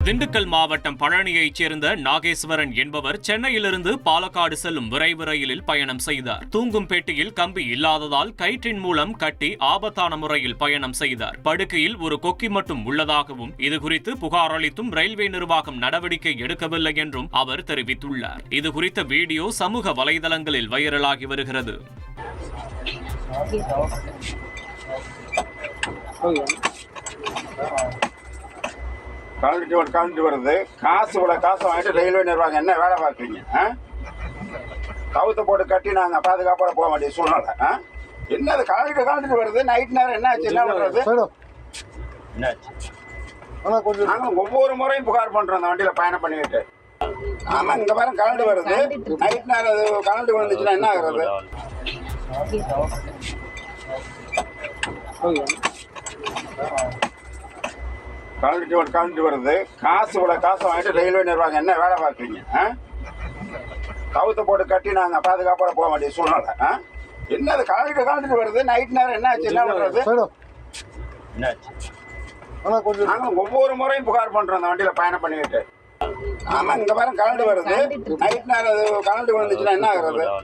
திண்டுக்கல் மாவட்டம் பழனியைச் சேர்ந்த நாகேஸ்வரன் என்பவர் சென்னையிலிருந்து பாலக்காடு செல்லும் விரைவு ரயிலில் பயணம் செய்தார். தூங்கும் பெட்டியில் கம்பி இல்லாததால் கயிற்றின் மூலம் கட்டி ஆபத்தான முறையில் பயணம் செய்தார். படுக்கையில் ஒரு கொக்கி மட்டும் உள்ளதாகவும் இதுகுறித்து புகார் அளித்தும் ரயில்வே நிர்வாகம் நடவடிக்கை எடுக்கவில்லை என்றும் அவர் தெரிவித்துள்ளார். இதுகுறித்த வீடியோ சமூக வலைதளங்களில் வைரலாகி வருகிறது. கலந்துட்டு வருது. காசு வாங்கிட்டு ரயில்வே நிர்வாகம் என்ன வேலை பார்க்குறீங்க? கவுத்தை போட்டு கட்டி நாங்கள் பாதுகாப்போட போக வேண்டிய சூழ்நிலை. என்னது கலந்துட்டு வருது. நைட் நேரம் என்ன ஆச்சு? என்ன பண்ணுறது? நாங்கள் ஒவ்வொரு முறையும் புகார் பண்ணுறோம் அந்த வண்டியில் பயணம் பண்ணிக்கிட்டு. ஆமாம், இந்த மாதிரி கலந்து வருது. நைட் நேரம் அது கலந்து வந்துச்சுன்னா என்ன ஆகுறது? கலந்துட்டு வருது. காசு வாங்கிட்டு ரயில்வே நிர்வாகம் என்ன வேலை பார்க்குறீங்க? கவுத்தை போட்டு கட்டி நாங்கள் பாதுகாப்போட போக வேண்டிய சூழ்நிலை. என்னது கலந்துட்டு வருது. நைட் நேரம் என்ன ஆச்சு? என்ன பண்ணுறது? நாங்கள் ஒவ்வொரு முறையும் புகார் பண்ணுறோம் அந்த வண்டியில் பயணம் பண்ணிக்கிட்டு. ஆமாம், இந்த மாதிரி கலந்து வருது. நைட் நேரம் அது கலந்து வந்துச்சுன்னா என்ன ஆகுறது?